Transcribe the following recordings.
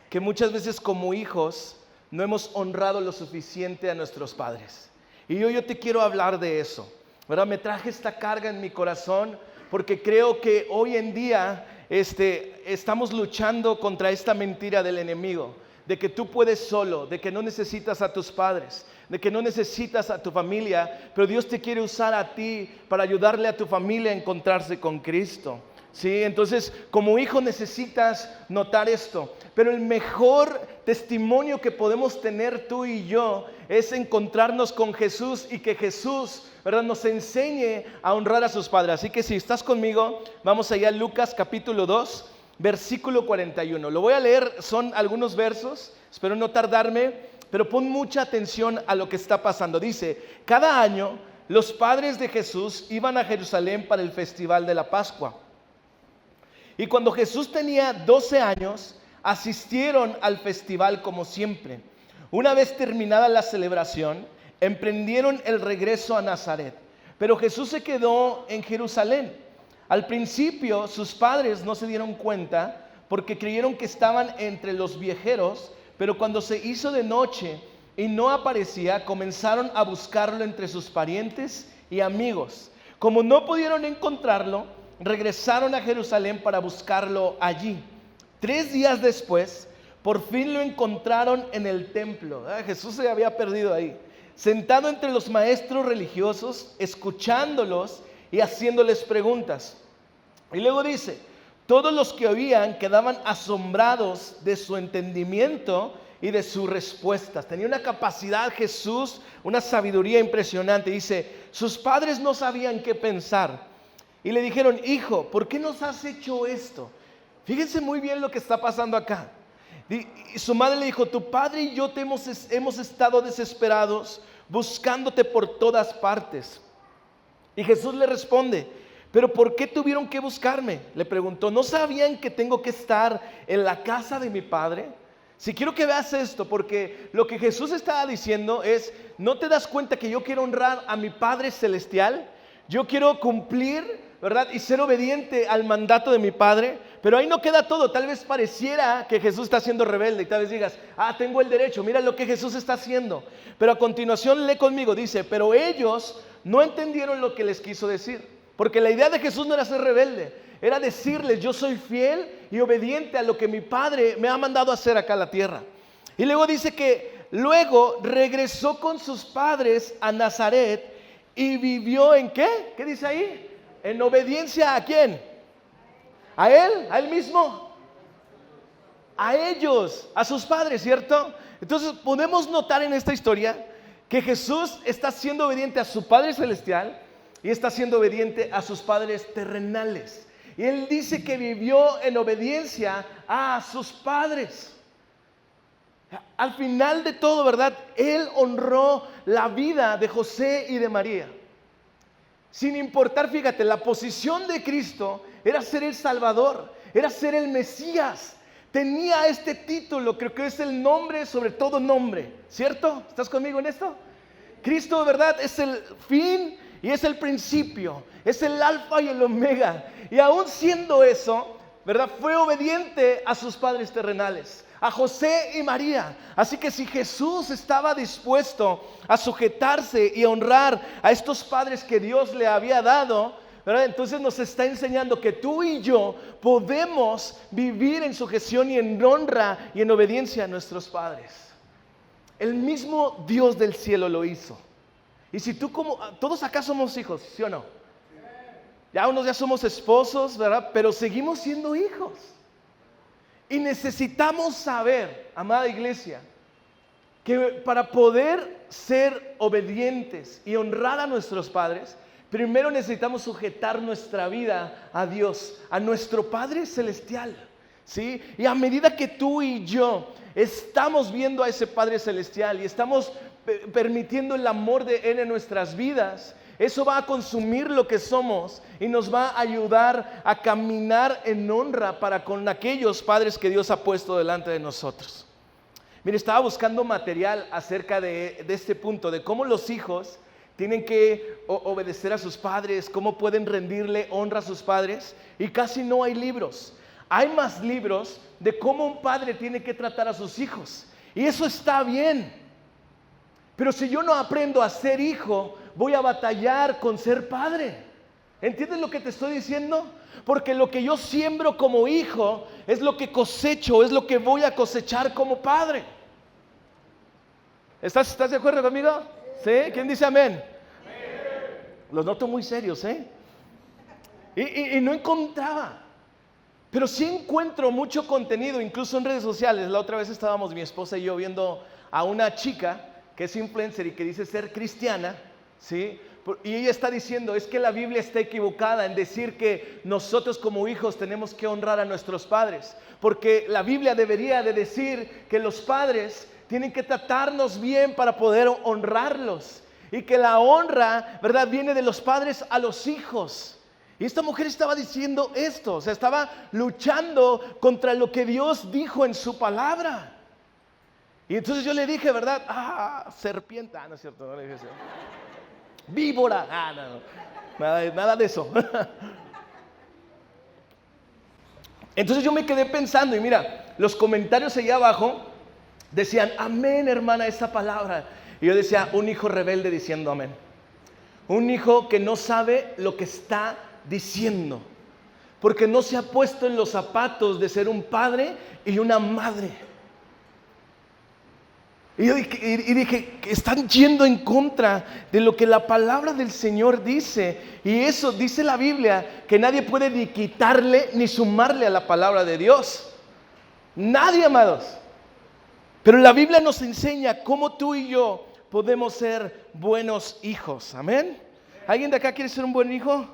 que muchas veces como hijos no hemos honrado lo suficiente a nuestros padres. Y yo te quiero hablar de eso, ¿verdad? Me traje esta carga en mi corazón porque creo que hoy en día estamos luchando contra esta mentira del enemigo, de que tú puedes solo, de que no necesitas a tus padres, de que no necesitas a tu familia, pero Dios te quiere usar a ti para ayudarle a tu familia a encontrarse con Cristo. Sí, entonces como hijo necesitas notar esto, pero el mejor testimonio que podemos tener tú y yo es encontrarnos con Jesús y que Jesús, ¿verdad?, nos enseñe a honrar a sus padres. Así que si estás conmigo, vamos allá a Lucas capítulo 2, versículo 41. Lo voy a leer, son algunos versos, espero no tardarme, pero pon mucha atención a lo que está pasando. Dice, cada año los padres de Jesús iban a Jerusalén para el festival de la Pascua. Y cuando Jesús tenía 12 años, asistieron al festival como siempre. Una vez terminada la celebración, emprendieron el regreso a Nazaret. Pero Jesús se quedó en Jerusalén. Al principio, sus padres no se dieron cuenta porque creyeron que estaban entre los viajeros, pero cuando se hizo de noche y no aparecía, comenzaron a buscarlo entre sus parientes y amigos. Como no pudieron encontrarlo, regresaron a Jerusalén para buscarlo allí. 3 días después, por fin lo encontraron en el templo. Jesús se había perdido ahí, sentado entre los maestros religiosos, escuchándolos y haciéndoles preguntas. Y luego dice, todos los que oían quedaban asombrados de su entendimiento y de sus respuestas. Tenía una capacidad Jesús, una sabiduría impresionante. Dice, sus padres no sabían qué pensar. Y le dijeron, hijo, ¿por qué nos has hecho esto? Fíjense muy bien lo que está pasando acá. Y su madre le dijo, tu padre y yo hemos estado desesperados buscándote por todas partes. Y Jesús le responde, ¿pero por qué tuvieron que buscarme? Le preguntó, ¿no sabían que tengo que estar en la casa de mi padre? Si quiero que veas esto, porque lo que Jesús estaba diciendo es, ¿no te das cuenta que yo quiero honrar a mi Padre Celestial? Yo quiero cumplir, ¿verdad?, y ser obediente al mandato de mi Padre. Pero ahí no queda todo. Tal vez pareciera que Jesús está siendo rebelde y tal vez digas, tengo el derecho, mira lo que Jesús está haciendo. Pero a continuación lee conmigo, dice, pero ellos no entendieron lo que les quiso decir. Porque la idea de Jesús no era ser rebelde, era decirles, yo soy fiel y obediente a lo que mi Padre me ha mandado hacer acá en la tierra. Y luego dice que luego regresó con sus padres a Nazaret y vivió ¿en qué? ¿Qué dice ahí? En obediencia ¿a quién? ¿A él mismo? A ellos, a sus padres, ¿cierto? Entonces podemos notar en esta historia que Jesús está siendo obediente a su Padre Celestial y está siendo obediente a sus padres terrenales. Y él dice que vivió en obediencia a sus padres. Al final de todo, ¿verdad?, él honró la vida de José y de María. Sin importar, fíjate, la posición de Cristo era ser el Salvador, era ser el Mesías. Tenía este título, creo que es el nombre sobre todo nombre, ¿cierto? ¿Estás conmigo en esto? Cristo, ¿verdad?, es el fin y es el principio, es el alfa y el omega. Y aún siendo eso, ¿verdad?, fue obediente a sus padres terrenales, a José y María. Así que si Jesús estaba dispuesto a sujetarse y a honrar a estos padres que Dios le había dado, ¿verdad?, entonces nos está enseñando que tú y yo podemos vivir en sujeción y en honra y en obediencia a nuestros padres. El mismo Dios del cielo lo hizo. Y si tú todos acá somos hijos, ¿sí o no? Ya unos ya somos esposos, ¿verdad?, pero seguimos siendo hijos. Y necesitamos saber, amada iglesia, que para poder ser obedientes y honrar a nuestros padres, primero necesitamos sujetar nuestra vida a Dios, a nuestro Padre Celestial, ¿sí? Y a medida que tú y yo estamos viendo a ese Padre Celestial y estamos permitiendo el amor de Él en nuestras vidas, eso va a consumir lo que somos y nos va a ayudar a caminar en honra para con aquellos padres que Dios ha puesto delante de nosotros. Mire, estaba buscando material acerca de este punto, de cómo los hijos tienen que obedecer a sus padres, cómo pueden rendirle honra a sus padres, y casi no hay libros. Hay más libros de cómo un padre tiene que tratar a sus hijos. Y eso está bien. Pero si yo no aprendo a ser hijo, voy a batallar con ser padre. ¿Entiendes lo que te estoy diciendo? Porque lo que yo siembro como hijo es lo que cosecho, es lo que voy a cosechar como padre. ¿Estás de acuerdo conmigo? ¿Sí? ¿Quién dice amén? Los noto muy serios, ¿eh? Y no encontraba. Pero sí encuentro mucho contenido, incluso en redes sociales. La otra vez estábamos mi esposa y yo viendo a una chica que es influencer y que dice ser cristiana, ¿sí? Y ella está diciendo, es que la Biblia está equivocada en decir que nosotros como hijos tenemos que honrar a nuestros padres. Porque la Biblia debería de decir que los padres tienen que tratarnos bien para poder honrarlos. Y que la honra, ¿verdad?, viene de los padres a los hijos. Y esta mujer estaba diciendo esto, o sea, estaba luchando contra lo que Dios dijo en su palabra. Y entonces yo le dije, ¿verdad? Serpiente, no es cierto, no le dije eso. Víbora, no, nada de eso. Entonces yo me quedé pensando y mira, los comentarios allá abajo decían, amén, hermana, esta palabra. Y yo decía, un hijo rebelde diciendo amén. Un hijo que no sabe lo que está diciendo, porque no se ha puesto en los zapatos de ser un padre y una madre. Y dije, están yendo en contra de lo que la palabra del Señor dice. Y eso dice la Biblia, que nadie puede ni quitarle ni sumarle a la palabra de Dios. Nadie, amados. Pero la Biblia nos enseña cómo tú y yo podemos ser buenos hijos. Amén. ¿Alguien de acá quiere ser un buen hijo?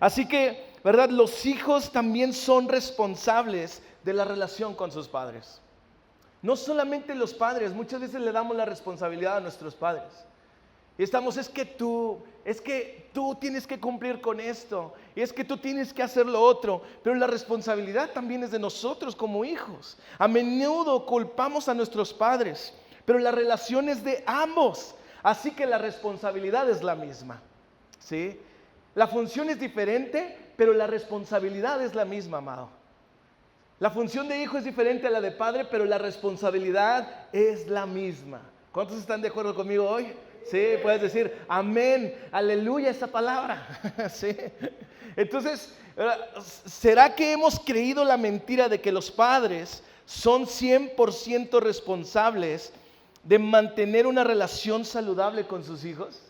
Así que, ¿verdad? Los hijos también son responsables de la relación con sus padres. No solamente los padres, muchas veces le damos la responsabilidad a nuestros padres. Y estamos, es que tú tienes que cumplir con esto, y es que tú tienes que hacer lo otro. Pero la responsabilidad también es de nosotros como hijos. A menudo culpamos a nuestros padres, pero la relación es de ambos. Así que la responsabilidad es la misma, ¿sí? La función es diferente, pero la responsabilidad es la misma, amado. La función de hijo es diferente a la de padre, pero la responsabilidad es la misma. ¿Cuántos están de acuerdo conmigo hoy? Sí, puedes decir amén, aleluya esa palabra. Sí. Entonces, ¿será que hemos creído la mentira de que los padres son 100% responsables de mantener una relación saludable con sus hijos?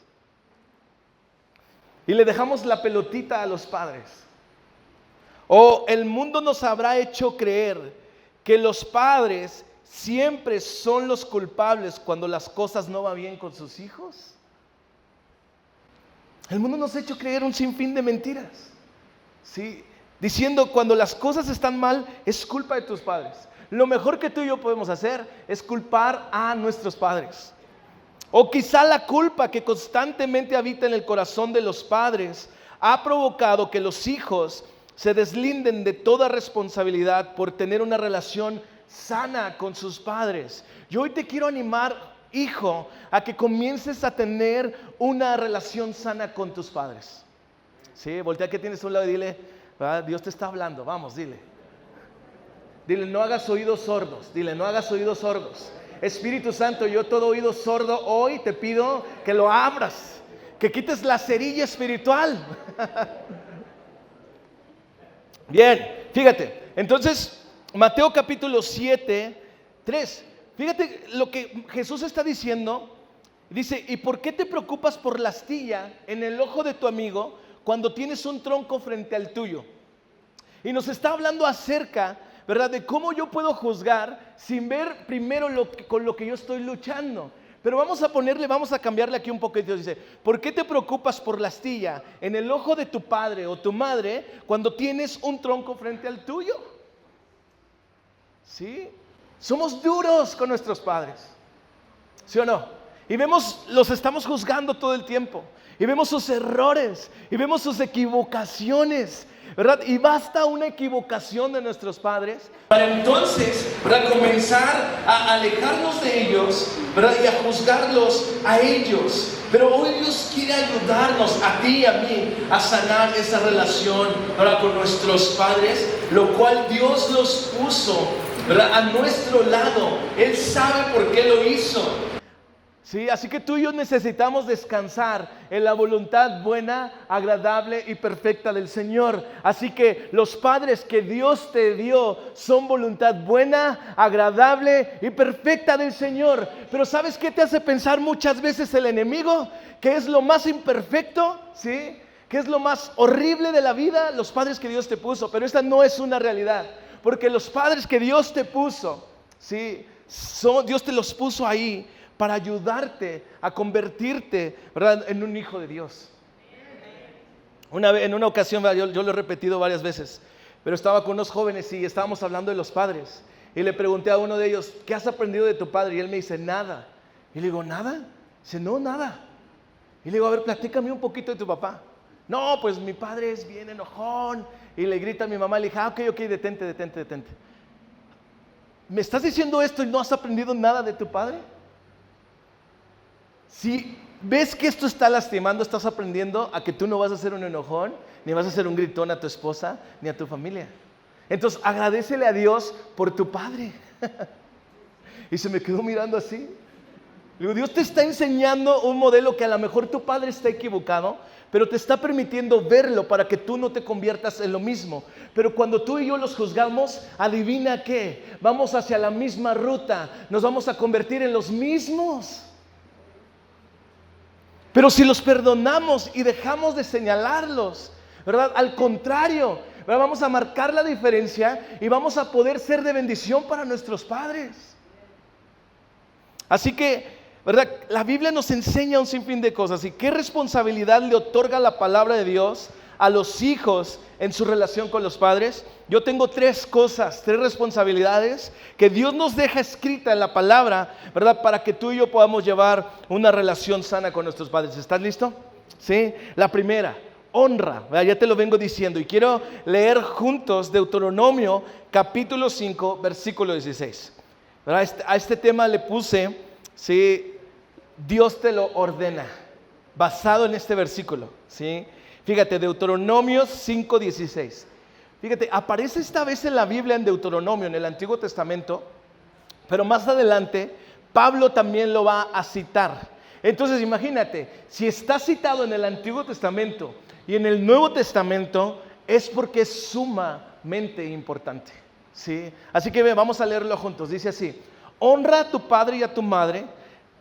Y le dejamos la pelotita a los padres. O el mundo nos habrá hecho creer que los padres siempre son los culpables cuando las cosas no van bien con sus hijos. El mundo nos ha hecho creer un sinfín de mentiras, ¿sí? Diciendo cuando las cosas están mal es culpa de tus padres. Lo mejor que tú y yo podemos hacer es culpar a nuestros padres. O quizá la culpa que constantemente habita en el corazón de los padres ha provocado que los hijos se deslinden de toda responsabilidad por tener una relación sana con sus padres. Yo hoy te quiero animar, hijo, a que comiences a tener una relación sana con tus padres. Sí, voltea que tienes a un lado y dile, ¿verdad? Dios te está hablando, vamos, dile. Dile, no hagas oídos sordos, dile, no hagas oídos sordos. Espíritu Santo, yo todo oído sordo hoy te pido que lo abras, que quites la cerilla espiritual. Bien, fíjate, entonces Mateo capítulo 7, 3, fíjate lo que Jesús está diciendo. Dice, ¿y por qué te preocupas por la astilla en el ojo de tu amigo cuando tienes un tronco frente al tuyo? Y nos está hablando acerca, ¿verdad?, de cómo yo puedo juzgar sin ver primero con lo que yo estoy luchando. Pero vamos a cambiarle aquí un poquito. Dice, ¿por qué te preocupas por la astilla en el ojo de tu padre o tu madre cuando tienes un tronco frente al tuyo? ¿Sí? Somos duros con nuestros padres, ¿sí o no? Y los estamos juzgando todo el tiempo. Y vemos sus errores, y vemos sus equivocaciones. ¿verdad? Y basta una equivocación de nuestros padres para entonces, ¿verdad?, comenzar a alejarnos de ellos, ¿verdad?, y a juzgarlos a ellos. Pero hoy Dios quiere ayudarnos, a ti y a mí, a sanar esa relación, ¿verdad?, con nuestros padres, lo cual Dios los puso, ¿verdad?, a nuestro lado. Él sabe por qué lo hizo. Sí, así que tú y yo necesitamos descansar en la voluntad buena, agradable y perfecta del Señor. Así que los padres que Dios te dio son voluntad buena, agradable y perfecta del Señor. Pero ¿sabes qué te hace pensar muchas veces el enemigo? Que es lo más imperfecto, ¿sí?, que es lo más horrible de la vida, los padres que Dios te puso. Pero esta no es una realidad, porque los padres que Dios te puso, ¿sí?, Dios te los puso ahí para ayudarte a convertirte, ¿verdad?, en un hijo de Dios. En una ocasión, yo lo he repetido varias veces, pero estaba con unos jóvenes y estábamos hablando de los padres. Y le pregunté a uno de ellos, ¿qué has aprendido de tu padre? Y él me dice, nada. Y le digo, ¿nada? Dice, no, nada. Y le digo, a ver, platícame un poquito de tu papá. No, pues mi padre es bien enojón. Y le grita a mi mamá, le dije, ok, detente. ¿Me estás diciendo esto y no has aprendido nada de tu padre? Si ves que esto está lastimando, estás aprendiendo a que tú no vas a ser un enojón, ni vas a ser un gritón a tu esposa, ni a tu familia. Entonces agradécele a Dios por tu padre. Y se me quedó mirando así. Le digo, Dios te está enseñando un modelo que a lo mejor tu padre está equivocado, pero te está permitiendo verlo para que tú no te conviertas en lo mismo. Pero cuando tú y yo los juzgamos, adivina qué, vamos hacia la misma ruta, nos vamos a convertir en los mismos. Pero si los perdonamos y dejamos de señalarlos, ¿verdad?, al contrario, ¿verdad?, vamos a marcar la diferencia y vamos a poder ser de bendición para nuestros padres. Así que, ¿verdad?, la Biblia nos enseña un sinfín de cosas. ¿Y qué responsabilidad le otorga la palabra de Dios a los hijos en su relación con los padres? Yo tengo tres responsabilidades que Dios nos deja escrita en la palabra, ¿verdad?, para que tú y yo podamos llevar una relación sana con nuestros padres. ¿Estás listo? Sí. La primera, honra, ¿verdad? Ya te lo vengo diciendo y quiero leer juntos Deuteronomio capítulo 5 versículo 16, ¿verdad? A este tema le puse, sí, Dios te lo ordena, basado en este versículo, ¿sí? Fíjate, Deuteronomio 5:16. Fíjate, aparece esta vez en la Biblia, en Deuteronomio, en el Antiguo Testamento, pero más adelante Pablo también lo va a citar. Entonces imagínate, si está citado en el Antiguo Testamento y en el Nuevo Testamento, es porque es sumamente importante, ¿sí? Así que vamos a leerlo juntos. Dice así: honra a tu padre y a tu madre,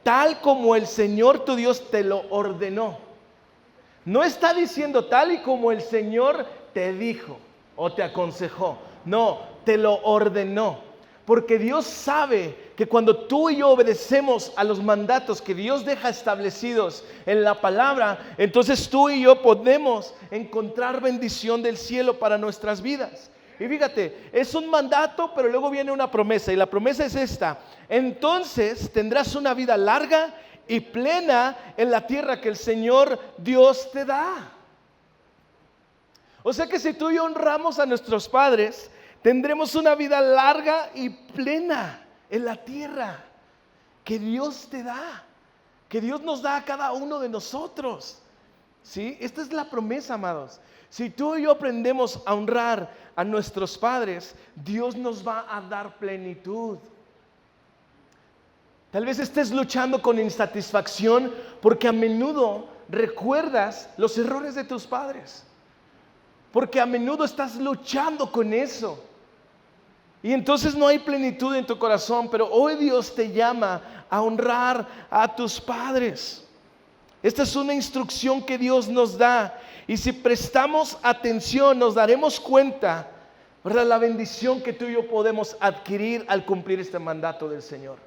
tal como el Señor tu Dios te lo ordenó. No está diciendo tal y como el Señor te dijo o te aconsejó. No, te lo ordenó. Porque Dios sabe que cuando tú y yo obedecemos a los mandatos que Dios deja establecidos en la palabra, entonces tú y yo podemos encontrar bendición del cielo para nuestras vidas. Y fíjate, es un mandato, pero luego viene una promesa. Y la promesa es esta: entonces tendrás una vida larga y plena en la tierra que el Señor Dios te da. O sea que si tú y yo honramos a nuestros padres, tendremos una vida larga y plena en la tierra que Dios te da, que Dios nos da a cada uno de nosotros, ¿sí? Esta es la promesa, amados. Si tú y yo aprendemos a honrar a nuestros padres, Dios nos va a dar plenitud. Tal vez estés luchando con insatisfacción porque a menudo recuerdas los errores de tus padres, porque a menudo estás luchando con eso y entonces no hay plenitud en tu corazón. Pero hoy Dios te llama a honrar a tus padres. Esta es una instrucción que Dios nos da, y si prestamos atención nos daremos cuenta, ¿verdad?, la bendición que tú y yo podemos adquirir al cumplir este mandato del Señor.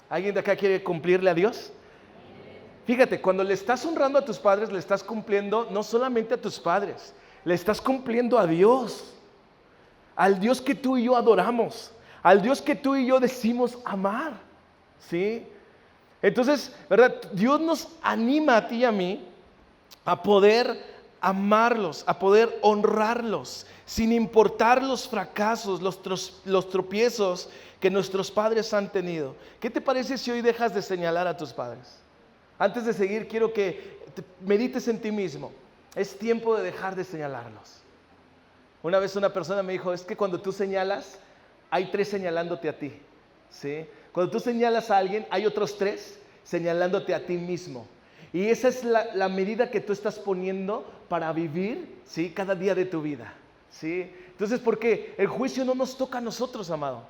¿Alguien de acá quiere cumplirle a Dios? Fíjate, cuando le estás honrando a tus padres, le estás cumpliendo no solamente a tus padres, le estás cumpliendo a Dios, al Dios que tú y yo adoramos, al Dios que tú y yo decimos amar, ¿sí? Entonces, ¿verdad?, Dios nos anima a ti y a mí a poder amarlos, a poder honrarlos, sin importar los fracasos, los tropiezos que nuestros padres han tenido. ¿Qué te parece si hoy dejas de señalar a tus padres? Antes de seguir, quiero que medites en ti mismo. Es tiempo de dejar de señalarlos. Una vez una persona me dijo, es que cuando tú señalas, hay 3 señalándote a ti, ¿sí? Cuando tú señalas a alguien, hay otros 3 señalándote a ti mismo. Y esa es la medida que tú estás poniendo para vivir, ¿sí?, cada día de tu vida, ¿sí? Entonces, porque el juicio no nos toca a nosotros, amado.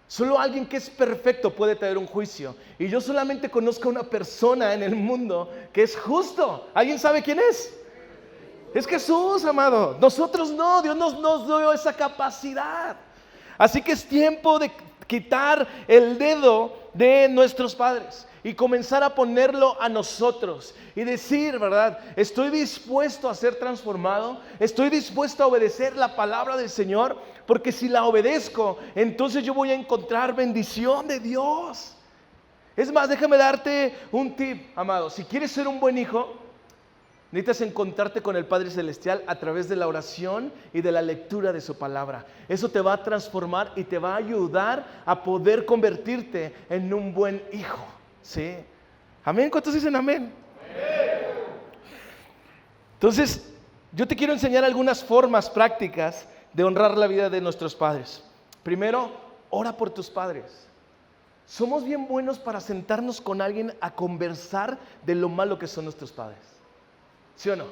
Solo alguien que es perfecto puede traer un juicio. Y yo solamente conozco a una persona en el mundo que es justo. ¿Alguien sabe quién es? Es Jesús, amado. Nosotros no, Dios nos dio esa capacidad. Así que es tiempo de quitar el dedo de nuestros padres y comenzar a ponerlo a nosotros y decir, ¿verdad? Estoy dispuesto a ser transformado, estoy dispuesto a obedecer la palabra del Señor, porque si la obedezco, entonces yo voy a encontrar bendición de Dios. Es más, déjame darte un tip, amado. Si quieres ser un buen hijo, necesitas encontrarte con el Padre Celestial a través de la oración y de la lectura de su palabra. Eso te va a transformar y te va a ayudar a poder convertirte en un buen hijo. ¿Sí? ¿Amén? ¿Cuántos dicen amén? Entonces, yo te quiero enseñar algunas formas prácticas de honrar la vida de nuestros padres. Primero, ora por tus padres. Somos bien buenos para sentarnos con alguien a conversar de lo malo que son nuestros padres. ¿Sí o no?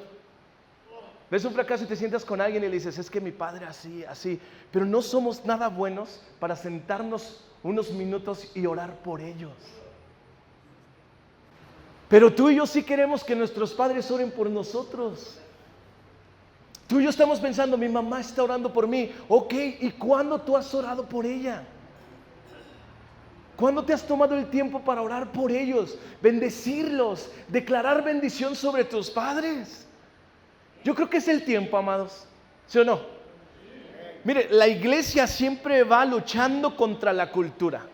Ves un fracaso y te sientas con alguien y le dices, es que mi padre así, así. Pero no somos nada buenos para sentarnos unos minutos y orar por ellos. Pero tú y yo sí queremos que nuestros padres oren por nosotros. Tú y yo estamos pensando, mi mamá está orando por mí. Ok, ¿y cuándo tú has orado por ella? ¿Cuándo te has tomado el tiempo para orar por ellos, bendecirlos, declarar bendición sobre tus padres? Yo creo que es el tiempo, amados. ¿Sí o no? Mire, la iglesia siempre va luchando contra la cultura.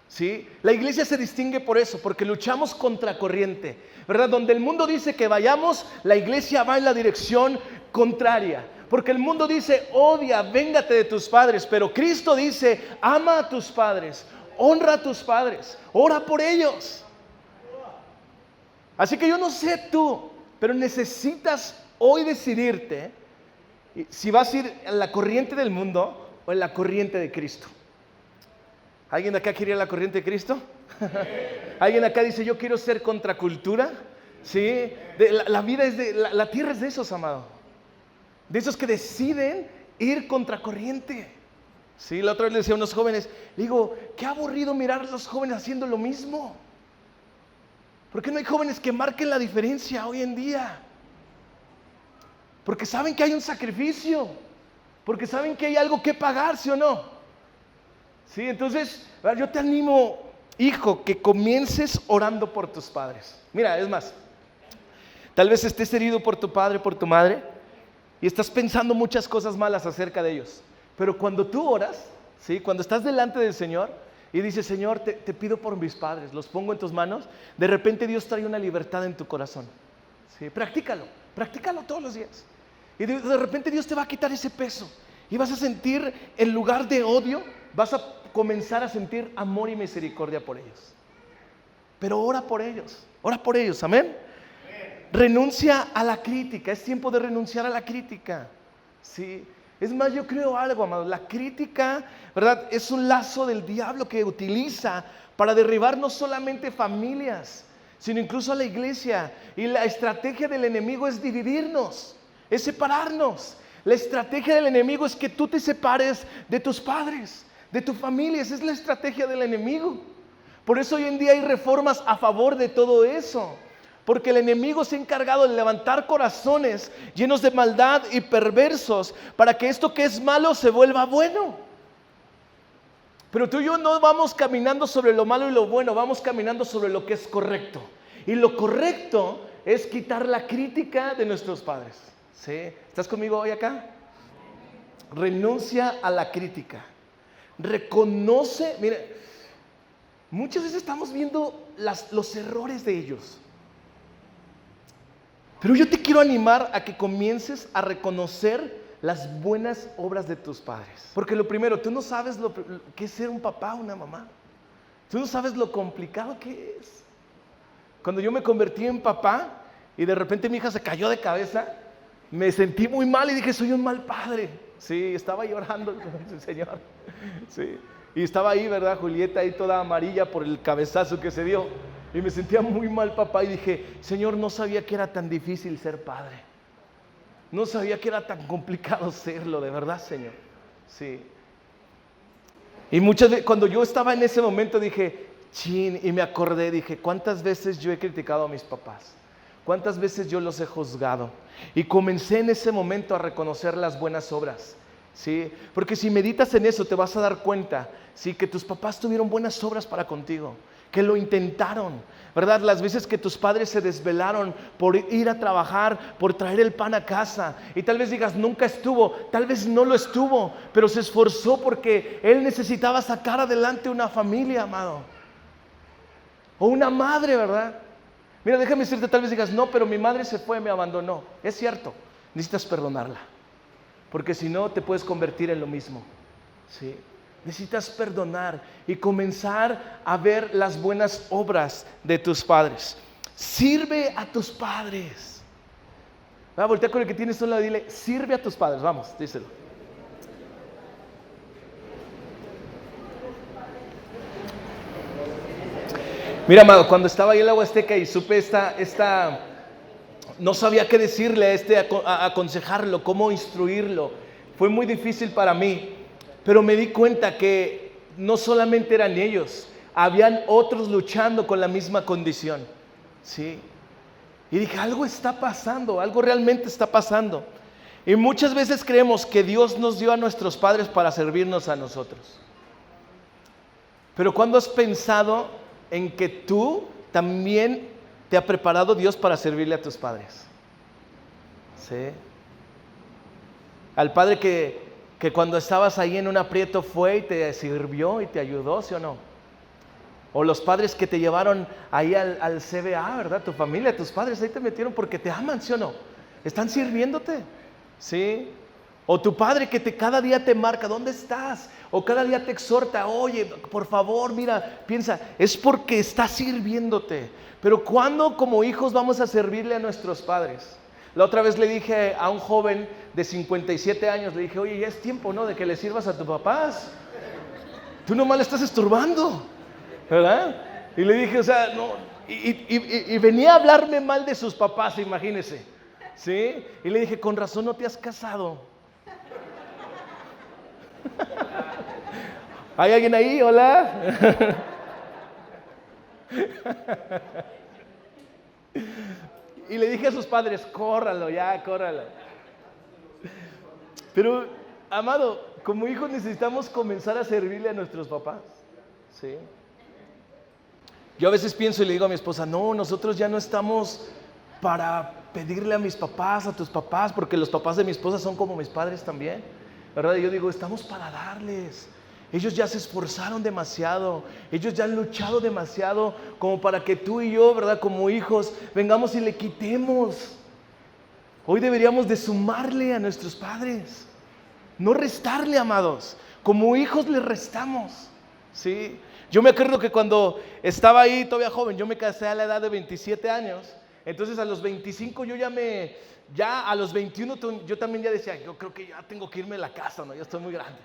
¿Sí? La iglesia se distingue por eso, porque luchamos contra corriente, ¿verdad? Donde el mundo dice que vayamos, la iglesia va en la dirección contraria. Porque el mundo dice, odia, véngate de tus padres. Pero Cristo dice, ama a tus padres, honra a tus padres, ora por ellos. Así que yo no sé tú, pero necesitas hoy decidirte si vas a ir en la corriente del mundo o en la corriente de Cristo. ¿Alguien de acá quiere ir a la corriente de Cristo? ¿Alguien acá dice, yo quiero ser contracultura? ¿Sí? La vida es la tierra es de esos, amado. De esos que deciden ir contracorriente. Sí, la otra vez le decía a unos jóvenes, digo, qué aburrido mirar a los jóvenes haciendo lo mismo. ¿Por qué no hay jóvenes que marquen la diferencia hoy en día? Porque saben que hay un sacrificio, porque saben que hay algo que pagar, ¿sí o no? Sí, entonces yo te animo, hijo, que comiences orando por tus padres. Mira, es más, tal vez estés herido por tu padre, por tu madre, y estás pensando muchas cosas malas acerca de ellos. Pero cuando tú oras, ¿sí?, cuando estás delante del Señor y dices, Señor, te pido por mis padres, los pongo en tus manos, de repente Dios trae una libertad en tu corazón. ¿Sí? Practícalo todos los días. Y de repente Dios te va a quitar ese peso y vas a sentir, en lugar de odio, vas a comenzar a sentir amor y misericordia por ellos. Pero ora por ellos, amén. Renuncia a la crítica, es tiempo de renunciar a la crítica. Sí. Es más, yo creo algo, amado, la crítica, ¿verdad?, es un lazo del diablo que utiliza para derribar no solamente familias, sino incluso a la iglesia. Y la estrategia del enemigo es dividirnos, es separarnos. La estrategia del enemigo es que tú te separes de tus padres, de tu familia. Esa es la estrategia del enemigo. Por eso hoy en día hay reformas a favor de todo eso. Porque el enemigo se ha encargado de levantar corazones llenos de maldad y perversos para que esto que es malo se vuelva bueno. Pero tú y yo no vamos caminando sobre lo malo y lo bueno, vamos caminando sobre lo que es correcto. Y lo correcto es quitar la crítica de nuestros padres. ¿Sí? ¿Estás conmigo hoy acá? Renuncia a la crítica. Reconoce, mire, muchas veces estamos viendo los errores de ellos. Pero yo te quiero animar a que comiences a reconocer las buenas obras de tus padres. Porque lo primero, tú no sabes qué es ser un papá o una mamá. Tú no sabes lo complicado que es. Cuando yo me convertí en papá y de repente mi hija se cayó de cabeza, me sentí muy mal y dije, soy un mal padre. Sí, estaba llorando con el Señor. Sí. Y estaba ahí, ¿verdad? Julieta ahí toda amarilla por el cabezazo que se dio. Y me sentía muy mal papá y dije, Señor, no sabía que era tan difícil ser padre. No sabía que era tan complicado serlo, de verdad, Señor. Sí. Y muchas veces, cuando yo estaba en ese momento dije, chin, y me acordé, dije, ¿cuántas veces yo he criticado a mis papás? ¿Cuántas veces yo los he juzgado? Y comencé en ese momento a reconocer las buenas obras, ¿sí? Porque si meditas en eso te vas a dar cuenta, ¿sí? Que tus papás tuvieron buenas obras para contigo, que lo intentaron, ¿verdad? Las veces que tus padres se desvelaron por ir a trabajar, por traer el pan a casa, y tal vez digas, nunca estuvo, tal vez no lo estuvo, pero se esforzó porque él necesitaba sacar adelante una familia, amado, o una madre, ¿verdad? Mira, déjame decirte, tal vez digas, no, pero mi madre se fue, me abandonó. Es cierto, necesitas perdonarla, porque si no te puedes convertir en lo mismo, ¿sí? Necesitas perdonar y comenzar a ver las buenas obras de tus padres. Sirve a tus padres. Voltea con el que tienes a un lado y dile, sirve a tus padres, vamos, díselo. Mira, amado, cuando estaba ahí en la Huasteca y supe no sabía qué decirle a aconsejarlo, cómo instruirlo. Fue muy difícil para mí, pero me di cuenta que no solamente eran ellos, habían otros luchando con la misma condición, ¿sí? Y dije, algo está pasando, algo realmente está pasando. Y muchas veces creemos que Dios nos dio a nuestros padres para servirnos a nosotros. Pero ¿cuándo has pensado en que tú también te ha preparado Dios para servirle a tus padres? ¿Sí? Al padre que cuando estabas ahí en un aprieto fue y te sirvió y te ayudó, ¿sí o no? O los padres que te llevaron ahí al CBA, ¿verdad? Tu familia, tus padres ahí te metieron porque te aman, ¿sí o no? Están sirviéndote, ¿sí? O tu padre que cada día te marca, ¿dónde estás? O cada día te exhorta, oye, por favor, mira, piensa, es porque está sirviéndote. Pero ¿cuándo como hijos vamos a servirle a nuestros padres? La otra vez le dije a un joven de 57 años, le dije, oye, ya es tiempo, ¿no? De que le sirvas a tus papás. Tú nomás le estás estorbando, ¿verdad? Y le dije, o sea, no, y venía a hablarme mal de sus papás, imagínese, ¿sí? Y le dije, con razón no te has casado. ¿Hay alguien ahí? Hola. Y le dije a sus padres, córralo ya, córralo. Pero, amado, como hijos necesitamos comenzar a servirle a nuestros papás, ¿sí? Yo a veces pienso y le digo a mi esposa, no, nosotros ya no estamos para pedirle a mis papás, a tus papás, porque los papás de mi esposa son como mis padres también, ¿verdad? Y yo digo, estamos para darles. Ellos ya se esforzaron demasiado, ellos ya han luchado demasiado como para que tú y yo, ¿verdad? Como hijos, vengamos y le quitemos. Hoy deberíamos de sumarle a nuestros padres, no restarle, amados. Como hijos le restamos, ¿sí? Yo me acuerdo que cuando estaba ahí todavía joven, yo me casé a la edad de 27 años, entonces a los 25 ya a los 21 yo también ya decía, yo creo que ya tengo que irme a la casa, ¿no? Ya estoy muy grande.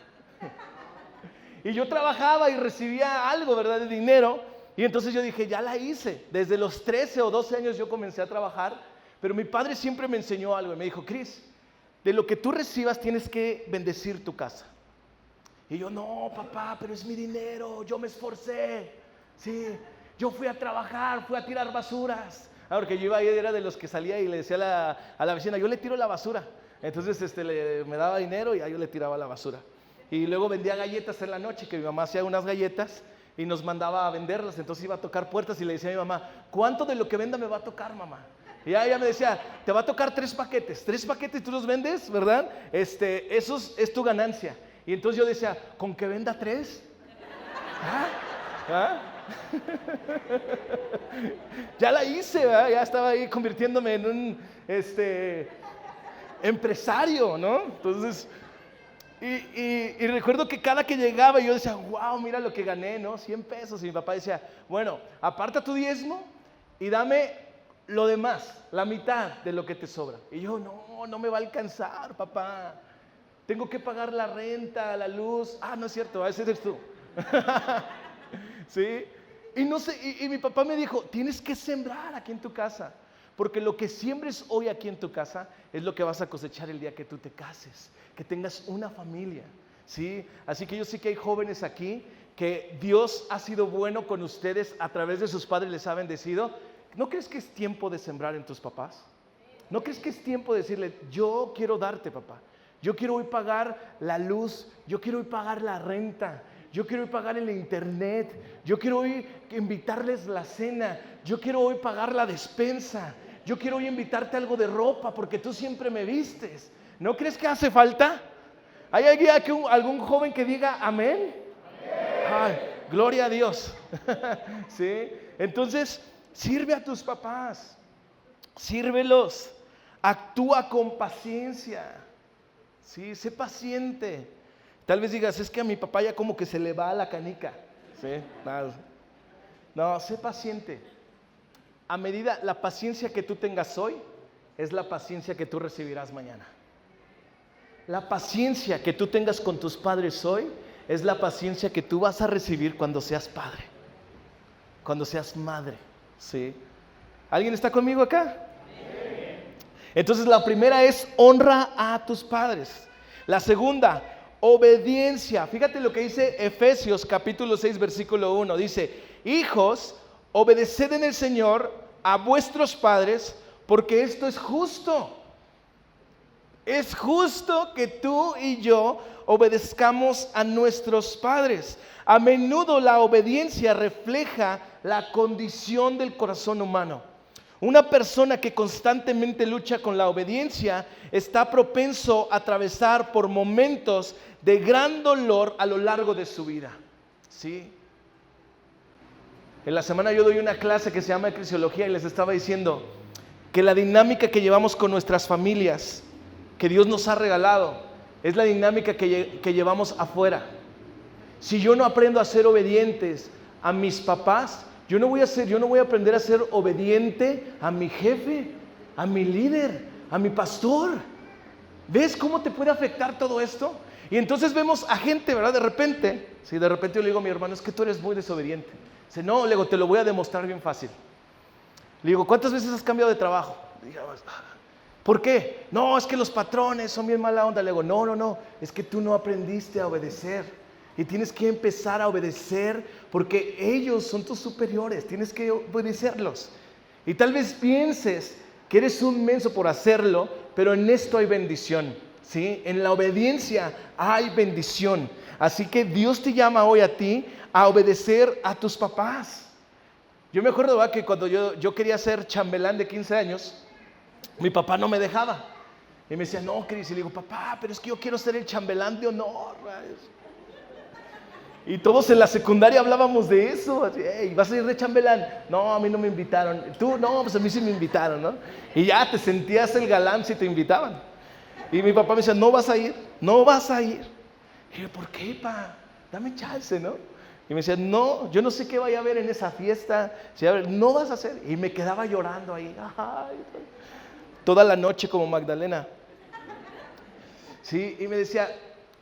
Y yo trabajaba y recibía algo, ¿verdad? De dinero. Y entonces yo dije, ya la hice. Desde los 13 o 12 años yo comencé a trabajar. Pero mi padre siempre me enseñó algo. Y me dijo, Cris, de lo que tú recibas tienes que bendecir tu casa. Y yo, no, papá, pero es mi dinero. Yo me esforcé. Sí, yo fui a trabajar, fui a tirar basuras. Porque yo iba ahí, era de los que salía y le decía a la vecina, yo le tiro la basura. Entonces me daba dinero y yo le tiraba la basura. Y luego vendía galletas en la noche, que mi mamá hacía unas galletas y nos mandaba a venderlas. Entonces iba a tocar puertas y le decía a mi mamá, ¿cuánto de lo que venda me va a tocar, mamá? Y ella me decía, te va a tocar 3 paquetes y tú los vendes, ¿verdad? Eso es tu ganancia. Y entonces yo decía, ¿con que venda 3? ¿Ah? Ya la hice, ¿verdad? Ya estaba ahí convirtiéndome en un empresario, ¿no? Entonces, y recuerdo que cada que llegaba yo decía, wow, mira lo que gané, ¿no? 100 pesos. Y mi papá decía, bueno, aparta tu diezmo y dame lo demás, la mitad de lo que te sobra. Y yo, no me va a alcanzar, papá. Tengo que pagar la renta, la luz. Ah, no es cierto, ese eres tú. ¿Sí? Y no sé, y mi papá me dijo, tienes que sembrar aquí en tu casa, porque lo que siembres hoy aquí en tu casa es lo que vas a cosechar el día que tú te cases, que tengas una familia, ¿sí? Así que yo sé que hay jóvenes aquí que Dios ha sido bueno con ustedes, a través de sus padres les ha bendecido. ¿No crees que es tiempo de sembrar en tus papás? ¿No crees que es tiempo de decirle, yo quiero darte, papá? Yo quiero hoy pagar la luz, yo quiero hoy pagar la renta, yo quiero hoy pagar el internet, yo quiero hoy invitarles la cena, yo quiero hoy pagar la despensa, yo quiero hoy invitarte algo de ropa porque tú siempre me vistes. ¿No crees que hace falta? ¿Hay alguien aquí, algún joven que diga amén? Ay, gloria a Dios. ¿Sí? Entonces, sirve a tus papás, sírvelos, actúa con paciencia. Sí, sé paciente. Tal vez digas, es que a mi papá ya como que se le va la canica. ¿Sí? No, sé paciente. A medida, la paciencia que tú tengas hoy es la paciencia que tú recibirás mañana. La paciencia que tú tengas con tus padres hoy es la paciencia que tú vas a recibir cuando seas padre, cuando seas madre. ¿Sí? ¿Alguien está conmigo acá? Entonces la primera es honra a tus padres. La segunda, obediencia. Fíjate lo que dice Efesios capítulo 6 versículo 1. Dice, hijos, obedeced en el Señor a vuestros padres, porque esto es justo. Es justo que tú y yo obedezcamos a nuestros padres. A menudo la obediencia refleja la condición del corazón humano. Una persona que constantemente lucha con la obediencia está propenso a atravesar por momentos de gran dolor a lo largo de su vida. ¿Sí? En la semana yo doy una clase que se llama Eclesiología y les estaba diciendo que la dinámica que llevamos con nuestras familias, que Dios nos ha regalado, es la dinámica que llevamos afuera. Si yo no aprendo a ser obedientes a mis papás, yo no voy a aprender a ser obediente a mi jefe, a mi líder, a mi pastor. ¿Ves cómo te puede afectar todo esto? Y entonces vemos a gente, ¿verdad? De repente yo le digo a mi hermano, es que tú eres muy desobediente. Dice, no, le digo, te lo voy a demostrar bien fácil. Le digo, ¿cuántas veces has cambiado de trabajo? ¿Por qué? No, es que los patrones son bien mala onda. Le digo, no, es que tú no aprendiste a obedecer. Y tienes que empezar a obedecer porque ellos son tus superiores, tienes que obedecerlos. Y tal vez pienses que eres un menso por hacerlo, pero en esto hay bendición, ¿sí? En la obediencia hay bendición. Así que Dios te llama hoy a ti a obedecer a tus papás. Yo me acuerdo, ¿verdad?, que cuando yo quería ser chambelán de 15 años, mi papá no me dejaba. Y me decía, no, Cris. Y le digo, papá, pero es que yo quiero ser el chambelán de honor. Y todos en la secundaria hablábamos de eso. Así, hey, ¿vas a ir de chambelán? No, a mí no me invitaron. Tú, no, pues a mí sí me invitaron, ¿no? Y ya te sentías el galán si te invitaban. Y mi papá me decía, no vas a ir. Y yo, ¿por qué, pa? Dame chance, ¿no? Y me decía, no, yo no sé qué vaya a haber en esa fiesta. No vas a hacer. Y me quedaba llorando ahí. Ay, toda la noche como Magdalena. Sí, y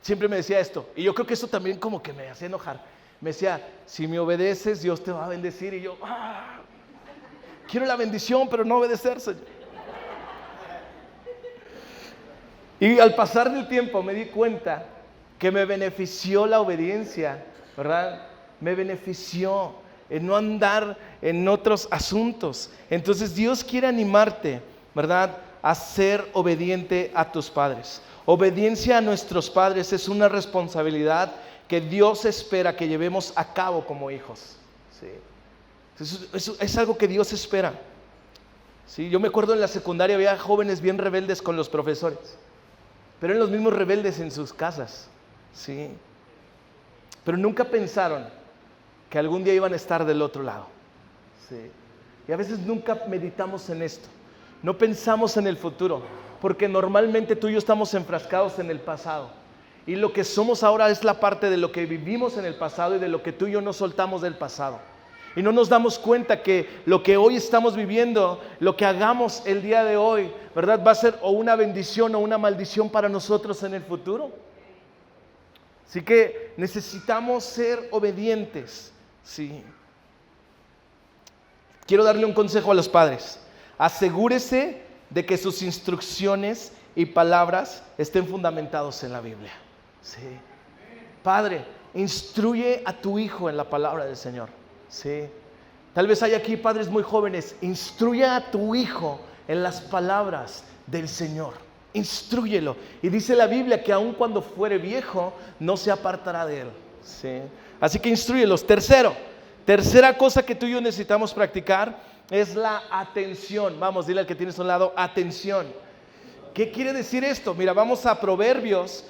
siempre me decía esto, y yo creo que eso también como que me hacía enojar. Me decía, si me obedeces, Dios te va a bendecir. Y yo, quiero la bendición, pero no obedecer, Señor. Y al pasar del tiempo me di cuenta que me benefició la obediencia, ¿verdad? Me benefició en no andar en otros asuntos. Entonces Dios quiere animarte, ¿verdad?, a ser obediente a tus padres. Obediencia a nuestros padres es una responsabilidad que Dios espera que llevemos a cabo como hijos. ¿Sí? Eso es algo que Dios espera. ¿Sí? Yo me acuerdo en la secundaria había jóvenes bien rebeldes con los profesores, pero eran los mismos rebeldes en sus casas. ¿Sí? Pero nunca pensaron que algún día iban a estar del otro lado. Sí. Y a veces nunca meditamos en esto. No pensamos en el futuro, porque normalmente tú y yo estamos enfrascados en el pasado. Y lo que somos ahora es la parte de lo que vivimos en el pasado y de lo que tú y yo no soltamos del pasado. Y no nos damos cuenta que lo que hoy estamos viviendo, lo que hagamos el día de hoy, ¿verdad? Va a ser o una bendición o una maldición para nosotros en el futuro. Así que necesitamos ser obedientes, ¿sí? Quiero darle un consejo a los padres. Asegúrese de que sus instrucciones y palabras estén fundamentados en la Biblia. Sí. Padre, instruye a tu hijo en la palabra del Señor. Sí. Tal vez hay aquí padres muy jóvenes. Instruye a tu hijo en las palabras del Señor. Instrúyelo. Y dice la Biblia que aun cuando fuere viejo, no se apartará de él. Sí. Así que instrúyelos. Tercera cosa que tú y yo necesitamos practicar es la atención. Vamos, dile al que tienes a un lado, atención. ¿Qué quiere decir esto? Mira, vamos a Proverbios,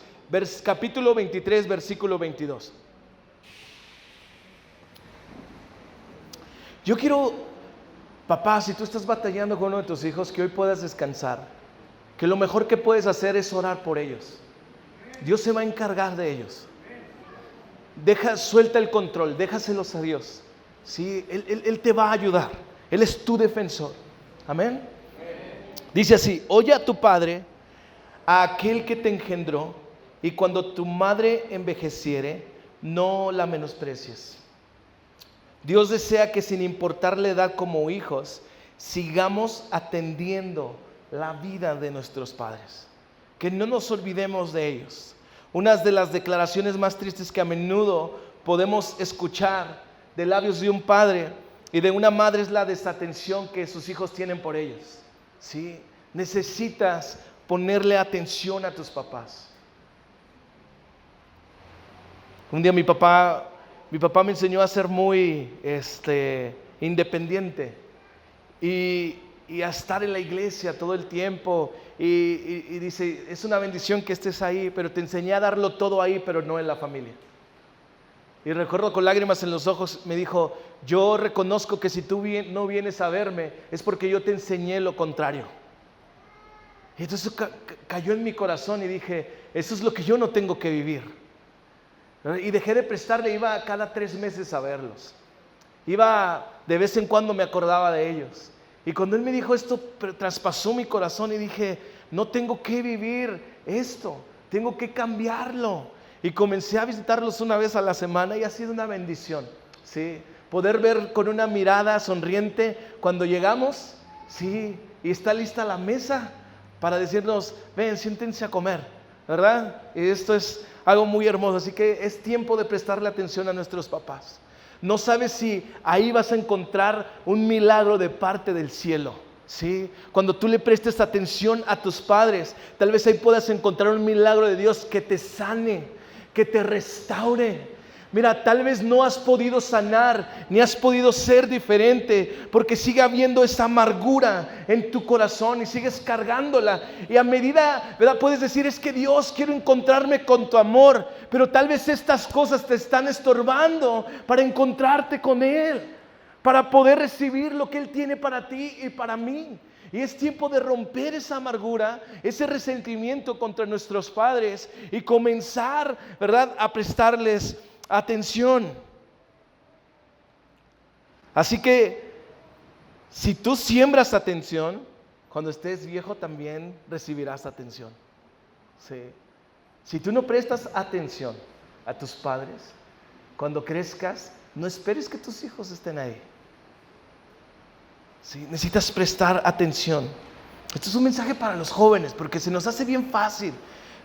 capítulo 23, versículo 22. Yo quiero, papá, si tú estás batallando con uno de tus hijos, que hoy puedas descansar. Que lo mejor que puedes hacer es orar por ellos. Dios se va a encargar de ellos. Suelta el control, déjaselos a Dios. ¿Sí? Él te va a ayudar. Él es tu defensor. Amén. Dice así: oye a tu padre, a aquel que te engendró, y cuando tu madre envejeciere, no la menosprecies. Dios desea que, sin importar la edad como hijos, sigamos atendiendo la vida de nuestros padres. Que no nos olvidemos de ellos. Una de las declaraciones más tristes que a menudo podemos escuchar de labios de un padre y de una madre es la desatención que sus hijos tienen por ellos. ¿Sí? Necesitas ponerle atención a tus papás. Un día mi papá me enseñó a ser muy independiente y a estar en la iglesia todo el tiempo. Y dice, es una bendición que estés ahí, pero te enseñé a darlo todo ahí, pero no en la familia. Y recuerdo con lágrimas en los ojos, me dijo, yo reconozco que si tú no vienes a verme, es porque yo te enseñé lo contrario. Y entonces cayó en mi corazón y dije, eso es lo que yo no tengo que vivir. Y dejé de prestarle, iba cada 3 meses a verlos. Iba, de vez en cuando me acordaba de ellos. Y cuando él me dijo esto, traspasó mi corazón y dije, no tengo que vivir esto, tengo que cambiarlo. Y comencé a visitarlos una vez a la semana y ha sido una bendición, ¿sí? Poder ver con una mirada sonriente cuando llegamos, ¿sí? Y está lista la mesa para decirnos, ven, siéntense a comer, ¿verdad? Y esto es algo muy hermoso, así que es tiempo de prestarle atención a nuestros papás. No sabes si ahí vas a encontrar un milagro de parte del cielo, ¿sí? Cuando tú le prestes atención a tus padres, tal vez ahí puedas encontrar un milagro de Dios que te sane, que te restaure. Mira, tal vez no has podido sanar, ni has podido ser diferente, porque sigue habiendo esa amargura en tu corazón y sigues cargándola. Y a medida, ¿verdad? Puedes decir, es que Dios, quiero encontrarme con tu amor, pero tal vez estas cosas te están estorbando para encontrarte con Él, para poder recibir lo que Él tiene para ti y para mí. Y es tiempo de romper esa amargura, ese resentimiento contra nuestros padres y comenzar, ¿verdad?, a prestarles atención. Así que si tú siembras atención, cuando estés viejo también recibirás atención. Sí. Si tú no prestas atención a tus padres, cuando crezcas, no esperes que tus hijos estén ahí. Sí, necesitas prestar atención. Esto es un mensaje para los jóvenes, porque se nos hace bien fácil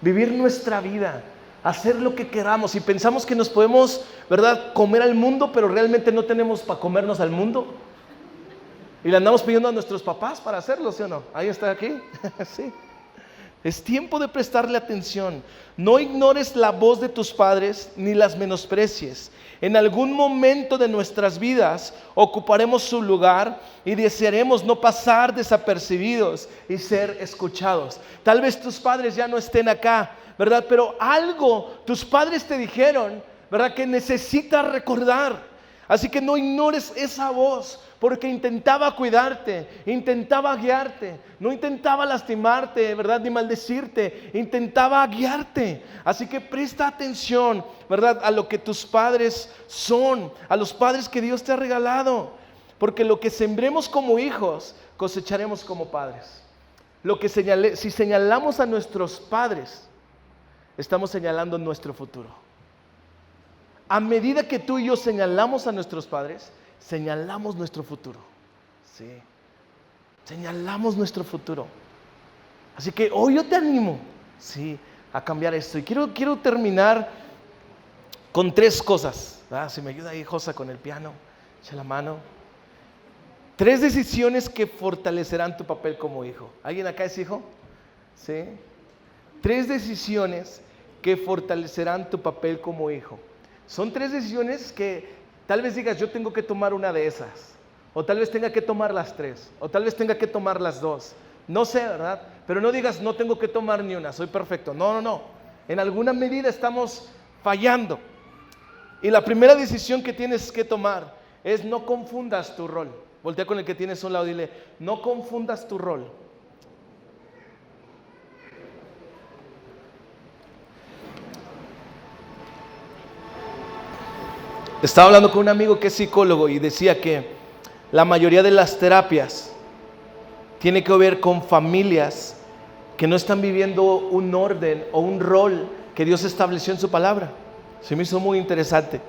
vivir nuestra vida, hacer lo que queramos y pensamos que nos podemos, ¿verdad?, comer al mundo, pero realmente no tenemos para comernos al mundo. Y le andamos pidiendo a nuestros papás para hacerlo, ¿sí o no? Ahí está, aquí. Sí. Es tiempo de prestarle atención. No ignores la voz de tus padres ni las menosprecies. En algún momento de nuestras vidas ocuparemos su lugar y desearemos no pasar desapercibidos y ser escuchados. Tal vez tus padres ya no estén acá, ¿verdad? Pero algo tus padres te dijeron, ¿verdad?, que necesitas recordar. Así que no ignores esa voz, porque intentaba cuidarte, intentaba guiarte, no intentaba lastimarte, ¿verdad? Ni maldecirte, intentaba guiarte. Así que presta atención, ¿verdad? A lo que tus padres son, a los padres que Dios te ha regalado. Porque lo que sembremos como hijos, cosecharemos como padres. Si señalamos a nuestros padres, estamos señalando nuestro futuro. A medida que tú y yo señalamos a nuestros padres, señalamos nuestro futuro. Sí. Señalamos nuestro futuro. Así que hoy yo te animo, sí, a cambiar esto. Y quiero terminar con 3 cosas. Si me ayuda ahí Josa con el piano, echa la mano. 3 decisiones que fortalecerán tu papel como hijo. ¿Alguien acá es hijo? Sí. 3 decisiones que fortalecerán tu papel como hijo. Son 3 decisiones que tal vez digas, yo tengo que tomar una de esas, o tal vez tenga que tomar las 3, o tal vez tenga que tomar las 2. No sé, ¿verdad? Pero no digas, no tengo que tomar ni una, soy perfecto. No. En alguna medida estamos fallando. Y la primera decisión que tienes que tomar es no confundas tu rol. Voltea con el que tienes a un lado y dile, no confundas tu rol. Estaba hablando con un amigo que es psicólogo y decía que la mayoría de las terapias tiene que ver con familias que no están viviendo un orden o un rol que Dios estableció en su palabra. Se me hizo muy interesante.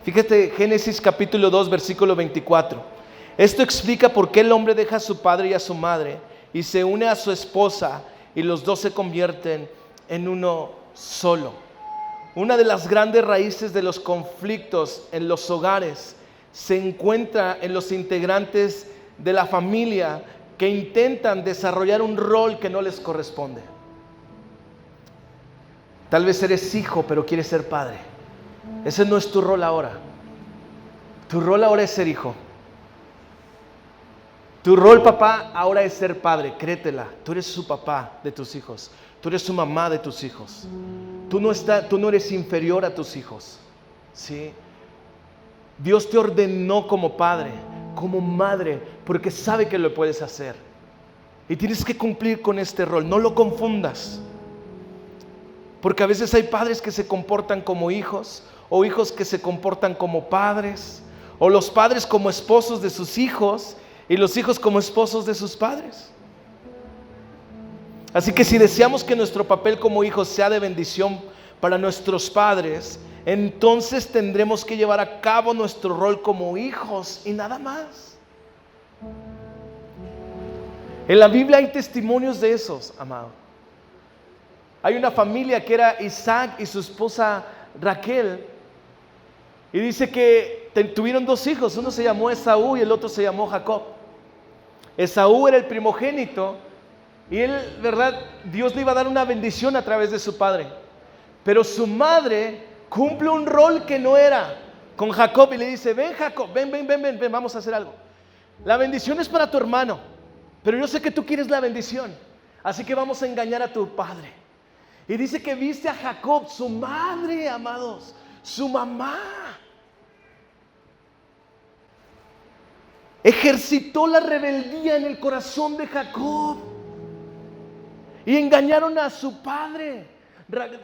Fíjate, Génesis capítulo 2, versículo 24. Esto explica por qué el hombre deja a su padre y a su madre y se une a su esposa y los dos se convierten en uno solo. Una de las grandes raíces de los conflictos en los hogares se encuentra en los integrantes de la familia que intentan desarrollar un rol que no les corresponde. Tal vez eres hijo, pero quieres ser padre. Ese no es tu rol ahora. Tu rol ahora es ser hijo. Tu rol, papá, ahora es ser padre. Créetela. Tú eres su papá de tus hijos. Tú eres su mamá de tus hijos. Tú no eres inferior a tus hijos. ¿Sí? Dios te ordenó como padre, como madre, porque sabe que lo puedes hacer. Y tienes que cumplir con este rol. No lo confundas. Porque a veces hay padres que se comportan como hijos, o hijos que se comportan como padres, o los padres como esposos de sus hijos, y los hijos como esposos de sus padres. Así que si deseamos que nuestro papel como hijos sea de bendición para nuestros padres, entonces tendremos que llevar a cabo nuestro rol como hijos y nada más. En la Biblia hay testimonios de esos, amado. Hay una familia que era Isaac y su esposa Raquel, y dice que tuvieron 2 hijos, uno se llamó Esaú y el otro se llamó Jacob. Esaú era el primogénito y él, ¿verdad? Dios le iba a dar una bendición a través de su padre. Pero su madre cumple un rol que no era con Jacob y le dice, ven Jacob, ven, vamos a hacer algo. La bendición es para tu hermano, pero yo sé que tú quieres la bendición, así que vamos a engañar a tu padre. Y dice que viste a Jacob, su madre, amados, su mamá. Ejercitó la rebeldía en el corazón de Jacob y engañaron a su padre.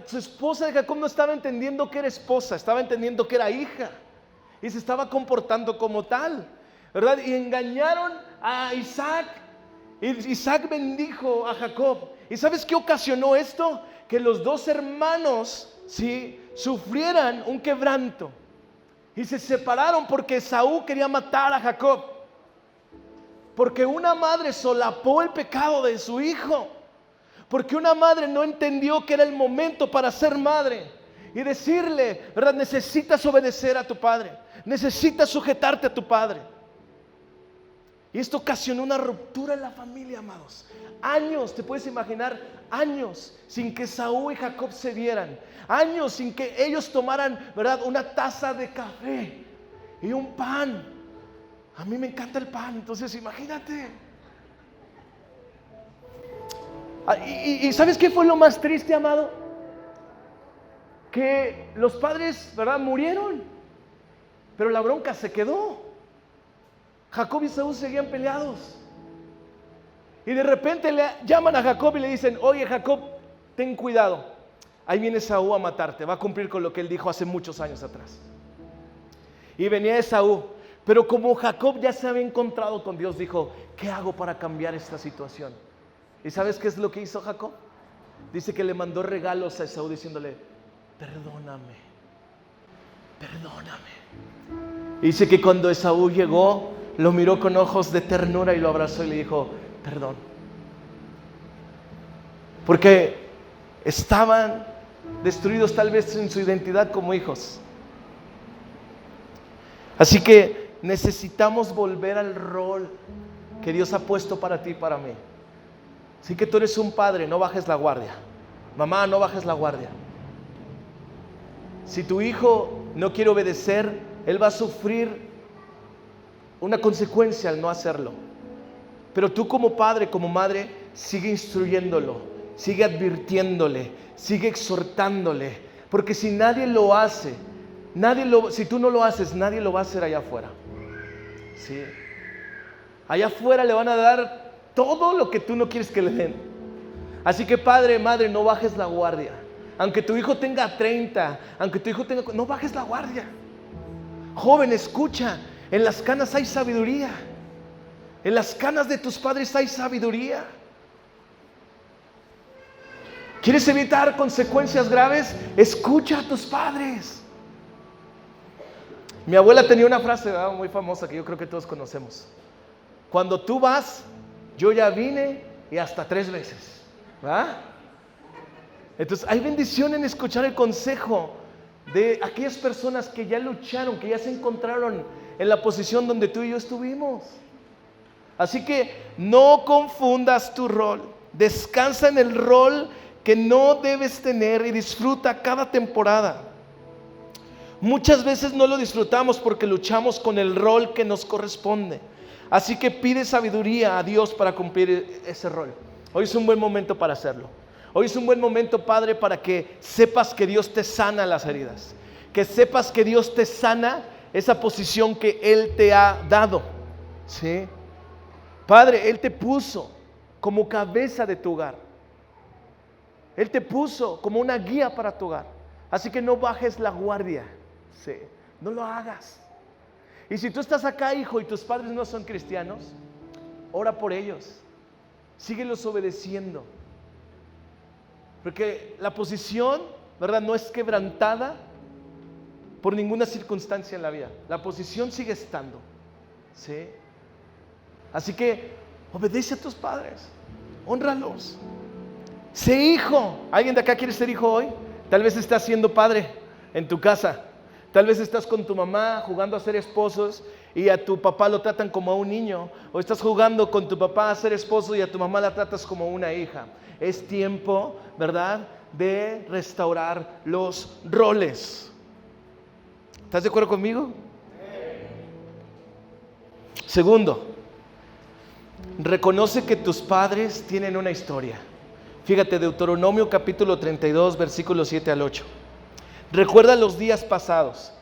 Su esposa de Jacob no estaba entendiendo que era esposa, estaba entendiendo que era hija y se estaba comportando como tal, ¿verdad? Y engañaron a Isaac. Y Isaac bendijo a Jacob. ¿Y sabes qué ocasionó esto? Que los 2 hermanos, ¿sí?, sufrieran un quebranto y se separaron porque Esaú quería matar a Jacob, porque una madre solapó el pecado de su hijo, porque una madre no entendió que era el momento para ser madre y decirle, ¿verdad? Necesitas obedecer a tu padre, necesitas sujetarte a tu padre. Y esto ocasionó una ruptura en la familia, amados. Años, te puedes imaginar, años sin que Esaú y Jacob se vieran, años sin que ellos tomaran, ¿verdad?, una taza de café y un pan. A mí me encanta el pan, entonces imagínate. ¿Y sabes qué fue lo más triste, amado? Que los padres, ¿verdad?, murieron. pero la bronca se quedó. Jacob y Esaú seguían peleados. Y de repente le llaman a Jacob y le dicen: oye Jacob, ten cuidado, ahí viene Esaú a matarte, va a cumplir con lo que él dijo hace muchos años atrás. Y venía Esaú, pero como Jacob ya se había encontrado con Dios, dijo: ¿qué hago para cambiar esta situación? ¿Y sabes qué es lo que hizo Jacob? Dice que le mandó regalos a Esaú diciéndole: perdóname, perdóname. Y dice que cuando Esaú llegó, lo miró con ojos de ternura y lo abrazó y le dijo: perdón. Porque estaban destruidos tal vez en su identidad como hijos. Así que necesitamos volver al rol que Dios ha puesto para ti y para mí. Así que tú eres un padre, no bajes la guardia. Mamá, no bajes la guardia. Si tu hijo no quiere obedecer, él va a sufrir una consecuencia al no hacerlo. Pero tú como padre, como madre, sigue instruyéndolo, sigue advirtiéndole, sigue exhortándole. Porque si nadie lo hace, si tú no lo haces, nadie lo va a hacer allá afuera. ¿Sí? Allá afuera le van a dar todo lo que tú no quieres que le den. Así que padre, madre, no bajes la guardia. Aunque tu hijo tenga 30, aunque tu hijo tenga... no bajes la guardia. Joven, escucha, en las canas hay sabiduría. En las canas de tus padres hay sabiduría. ¿Quieres evitar consecuencias graves? Escucha a tus padres. Mi abuela tenía una frase, ¿verdad?, muy famosa que yo creo que todos conocemos. Cuando tú vas, yo ya vine y hasta 3 veces. ¿verdad? Entonces hay bendición en escuchar el consejo de aquellas personas que ya lucharon, que ya se encontraron en la posición donde tú y yo estuvimos. Así que no confundas tu rol. Descansa en el rol que no debes tener y disfruta cada temporada. Muchas veces no lo disfrutamos porque luchamos con el rol que nos corresponde. Así que pide sabiduría a Dios para cumplir ese rol. Hoy es un buen momento para hacerlo. Hoy es un buen momento, Padre, para que sepas que Dios te sana las heridas. Que sepas que Dios te sana esa posición que Él te ha dado. ¿Sí? Padre, Él te puso como cabeza de tu hogar. Él te puso como una guía para tu hogar. Así que no bajes la guardia. Sí, no lo hagas. Y si tú estás acá, hijo, y tus padres no son cristianos, ora por ellos. Síguelos obedeciendo. Porque la posición, ¿verdad?, no es quebrantada por ninguna circunstancia en la vida. La posición sigue estando. ¿Sí? Así que obedece a tus padres. Hónralos. Sé hijo. ¿Alguien de acá quiere ser hijo hoy? Tal vez estás siendo padre en tu casa. Tal vez estás con tu mamá jugando a ser esposos y a tu papá lo tratan como a un niño. O estás jugando con tu papá a ser esposo y a tu mamá la tratas como una hija. Es tiempo, ¿verdad?, de restaurar los roles. ¿Estás de acuerdo conmigo? Segundo, reconoce que tus padres tienen una historia. Fíjate, Deuteronomio capítulo 32, versículos 7 al 8. Recuerda los días pasados.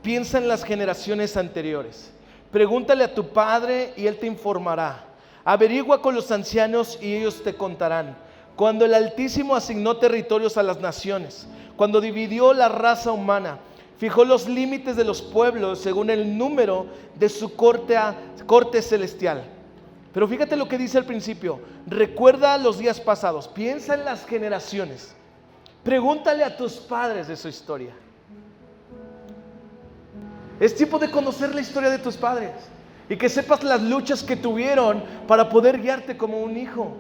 Piensa en las generaciones anteriores. Pregúntale a tu padre y él te informará. Averigua con los ancianos y ellos te contarán. Cuando el Altísimo asignó territorios a las naciones, cuando dividió la raza humana, fijó los límites de los pueblos según el número de su corte celestial. Pero fíjate lo que dice al principio. Recuerda los días pasados. Piensa en las generaciones. Pregúntale a tus padres de su historia. Es tiempo de conocer la historia de tus padres y que sepas las luchas que tuvieron para poder guiarte como un hijo.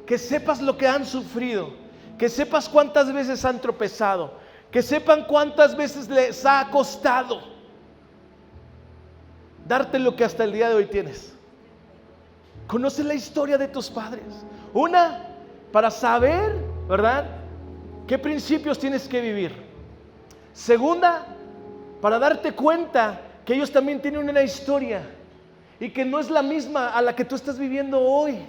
Que sepas lo que han sufrido. Que sepas cuántas veces han tropezado. Que sepan cuántas veces les ha costado darte lo que hasta el día de hoy tienes. Conoce la historia de tus padres. Una, para saber, ¿verdad?, qué principios tienes que vivir. Segunda, para darte cuenta que ellos también tienen una historia y que no es la misma a la que tú estás viviendo hoy.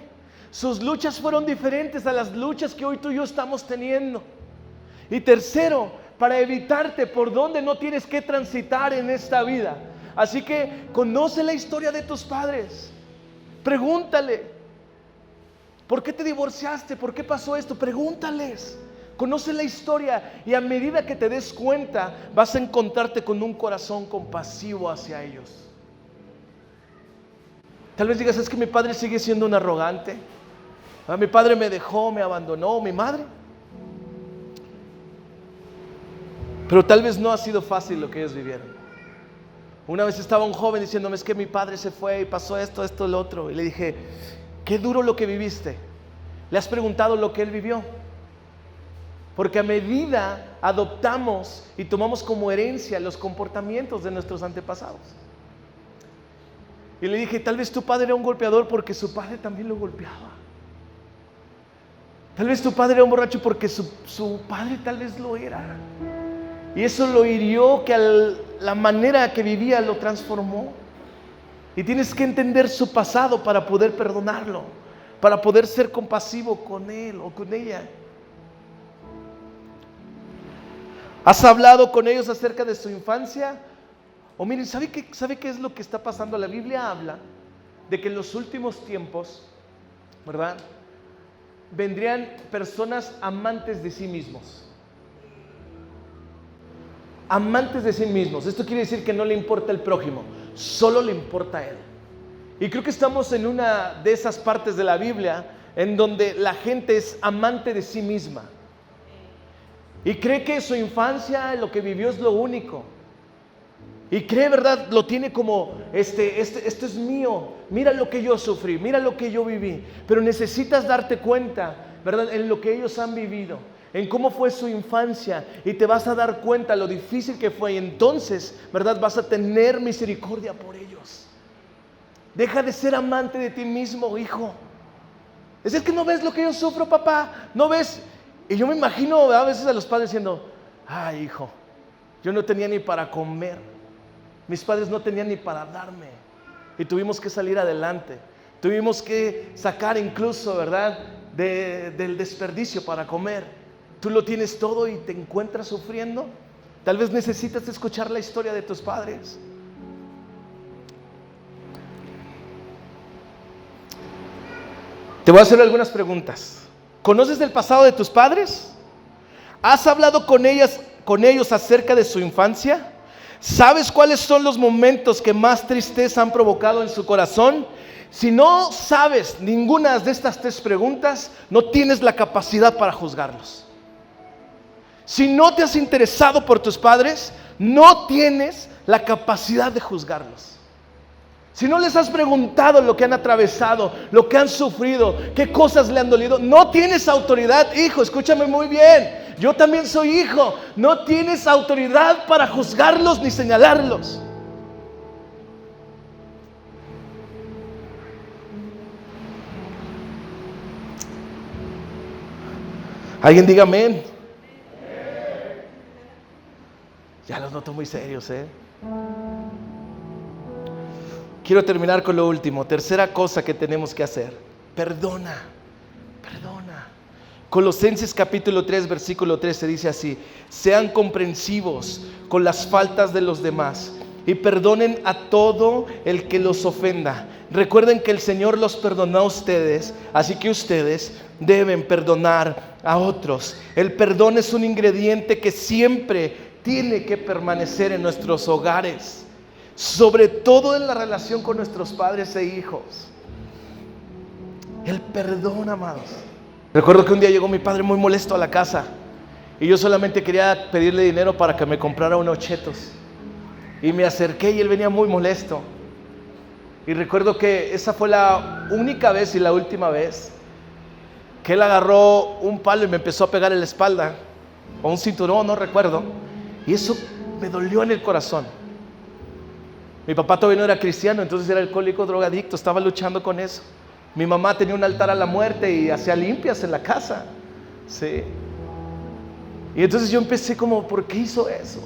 Sus luchas fueron diferentes a las luchas que hoy tú y yo estamos teniendo. Y tercero, para evitarte por donde no tienes que transitar en esta vida. Así que conoce la historia de tus padres. Pregúntale, ¿por qué te divorciaste? ¿Por qué pasó esto? Pregúntales. Conoce la historia y a medida que te des cuenta vas a encontrarte con un corazón compasivo hacia ellos. Tal vez digas, es que mi padre sigue siendo un arrogante. Mi padre me dejó, me abandonó, mi madre. Pero tal vez no ha sido fácil lo que ellos vivieron. Una vez estaba un joven diciéndome, es que mi padre se fue y pasó esto, lo otro. Y le dije, qué duro lo que viviste. ¿Le has preguntado lo que él vivió? Porque a medida adoptamos y tomamos como herencia los comportamientos de nuestros antepasados. Y le dije, tal vez tu padre era un golpeador porque su padre también lo golpeaba. Tal vez tu padre era un borracho porque su padre tal vez lo era. Y eso lo hirió, que la manera que vivía lo transformó. Y tienes que entender su pasado para poder perdonarlo, para poder ser compasivo con él o con ella. ¿Has hablado con ellos acerca de su infancia? O miren, ¿sabe qué es lo que está pasando? La Biblia habla de que en los últimos tiempos, ¿verdad?, vendrían personas amantes de sí mismos. Amantes de sí mismos. Esto quiere decir que no le importa el prójimo, solo le importa a él. Y creo que estamos en una de esas partes de la Biblia en donde la gente es amante de sí misma. Y cree que su infancia, lo que vivió es lo único. Y cree, ¿verdad? Lo tiene como, esto es mío. Mira lo que yo sufrí, mira lo que yo viví. Pero necesitas darte cuenta, ¿verdad?, en lo que ellos han vivido, en cómo fue su infancia. Y te vas a dar cuenta lo difícil que fue. Y entonces, ¿verdad?, vas a tener misericordia por ellos. Deja de ser amante de ti mismo, hijo. Es que no ves lo que yo sufro, papá. No ves. Y yo me imagino a veces a los padres diciendo, ay, hijo, yo no tenía ni para comer. Mis padres no tenían ni para darme. Y tuvimos que salir adelante. Tuvimos que sacar incluso, ¿verdad?, del desperdicio para comer. Tú lo tienes todo y te encuentras sufriendo. Tal vez necesitas escuchar la historia de tus padres. Te voy a hacer algunas preguntas. ¿Conoces el pasado de tus padres? ¿Has hablado con ellos acerca de su infancia? ¿Sabes cuáles son los momentos que más tristeza han provocado en su corazón? Si no sabes ninguna de estas 3 preguntas, no tienes la capacidad para juzgarlos. Si no te has interesado por tus padres, no tienes la capacidad de juzgarlos. Si no les has preguntado lo que han atravesado, lo que han sufrido, qué cosas le han dolido, no tienes autoridad, hijo, escúchame muy bien. Yo también soy hijo. No tienes autoridad para juzgarlos ni señalarlos. Alguien diga amén. Ya los noto muy serios, Quiero terminar con lo último. Tercera cosa que tenemos que hacer: perdona. Colosenses capítulo 3 versículo 13 dice así: sean comprensivos con las faltas de los demás y perdonen a todo el que los ofenda. Recuerden que el Señor los perdonó a ustedes, así que ustedes deben perdonar a otros. El perdón es un ingrediente que siempre tiene que permanecer en nuestros hogares, sobre todo en la relación con nuestros padres e hijos. El perdón, amados. Recuerdo que un día llegó mi padre muy molesto a la casa y yo solamente quería pedirle dinero para que me comprara unos chetos. Y me acerqué y él venía muy molesto. Y recuerdo que esa fue la única vez y la última vez que él agarró un palo y me empezó a pegar en la espalda, o un cinturón, no recuerdo. Y eso me dolió en el corazón. Mi papá todavía no era cristiano, entonces era alcohólico, drogadicto, estaba luchando con eso. Mi mamá tenía un altar a la muerte y hacía limpias en la casa. Sí. Y entonces yo empecé como, ¿por qué hizo eso?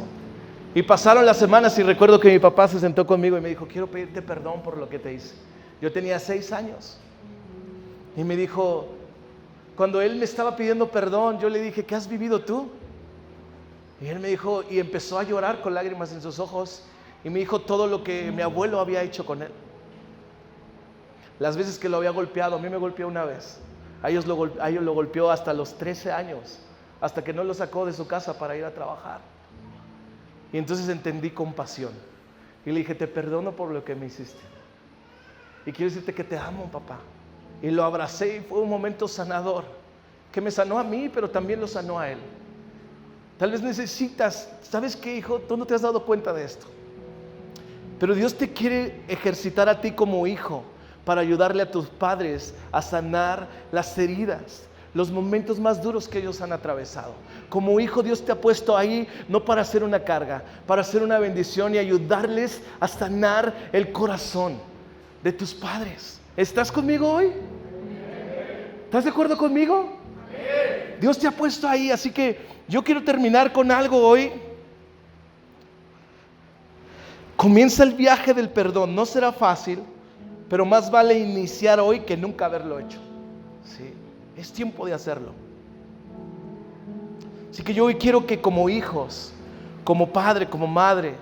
Y pasaron las semanas y recuerdo que mi papá se sentó conmigo y me dijo: quiero pedirte perdón por lo que te hice. Yo tenía 6 años. Y me dijo, cuando él me estaba pidiendo perdón, yo le dije: ¿qué has vivido tú? Y él me dijo, y empezó a llorar con lágrimas en sus ojos, y me dijo todo lo que mi abuelo había hecho con él. Las veces que lo había golpeado, a mí me golpeó una vez. A ellos lo golpeó hasta los 13 años, hasta que no lo sacó de su casa para ir a trabajar. Y entonces entendí compasión. Y le dije, te perdono por lo que me hiciste. Y quiero decirte que te amo, papá. Y lo abracé y fue un momento sanador, que me sanó a mí, pero también lo sanó a él. Tal vez necesitas, ¿sabes qué, hijo? Tú no te has dado cuenta de esto. Pero Dios te quiere ejercitar a ti como hijo para ayudarle a tus padres a sanar las heridas, los momentos más duros que ellos han atravesado. Como hijo, Dios te ha puesto ahí no para hacer una carga, para hacer una bendición y ayudarles a sanar el corazón de tus padres. ¿Estás conmigo hoy? ¿Estás de acuerdo conmigo? Dios te ha puesto ahí, así que yo quiero terminar con algo hoy. Comienza el viaje del perdón. No será fácil, pero más vale iniciar hoy que nunca haberlo hecho. ¿Sí? Es tiempo de hacerlo. Así que yo hoy quiero que como hijos, como padre, como madre,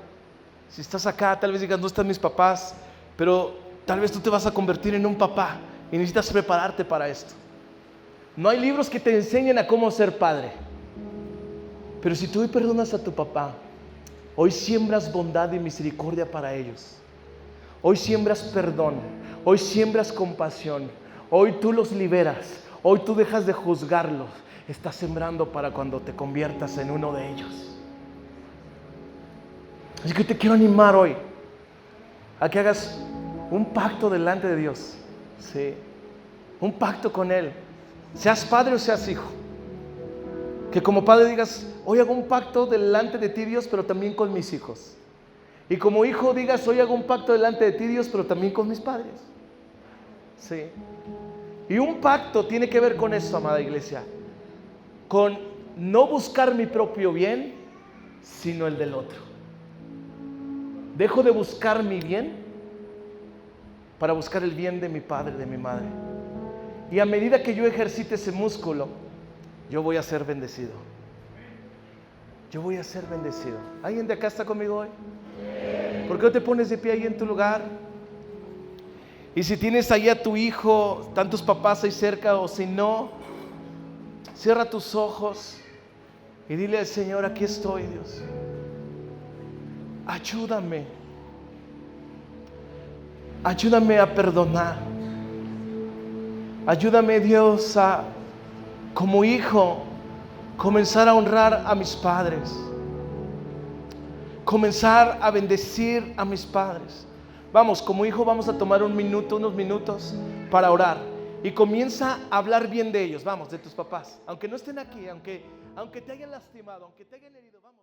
si estás acá, tal vez digas, no están mis papás, pero tal vez tú te vas a convertir en un papá y necesitas prepararte para esto. No hay libros que te enseñen a cómo ser padre. Pero si tú hoy perdonas a tu papá, hoy siembras bondad y misericordia para ellos. Hoy siembras perdón, hoy siembras compasión, hoy tú los liberas, hoy tú dejas de juzgarlos. Estás sembrando para cuando te conviertas en uno de ellos. Así que te quiero animar hoy a que hagas un pacto delante de Dios. Sí, un pacto con Él. Seas padre o seas hijo. Que como padre digas, hoy hago un pacto delante de ti, Dios, pero también con mis hijos. Y como hijo digas, hoy hago un pacto delante de ti, Dios, pero también con mis padres. Sí. Y un pacto tiene que ver con eso, amada iglesia. Con no buscar mi propio bien, sino el del otro. Dejo de buscar mi bien para buscar el bien de mi padre, de mi madre. Y a medida que yo ejercite ese músculo, yo voy a ser bendecido. Yo voy a ser bendecido. ¿Alguien de acá está conmigo hoy? ¿Por qué no te pones de pie ahí en tu lugar? Y si tienes ahí a tu hijo, tantos papás ahí cerca, o si no, cierra tus ojos y dile al Señor, aquí estoy, Dios. Ayúdame. Ayúdame a perdonar. Ayúdame, Dios, a, como hijo, comenzar a honrar a mis padres. Comenzar a bendecir a mis padres. Vamos, como hijo vamos a tomar unos minutos para orar. Y comienza a hablar bien de ellos, vamos, de tus papás. Aunque no estén aquí, aunque te hayan lastimado, aunque te hayan herido, vamos.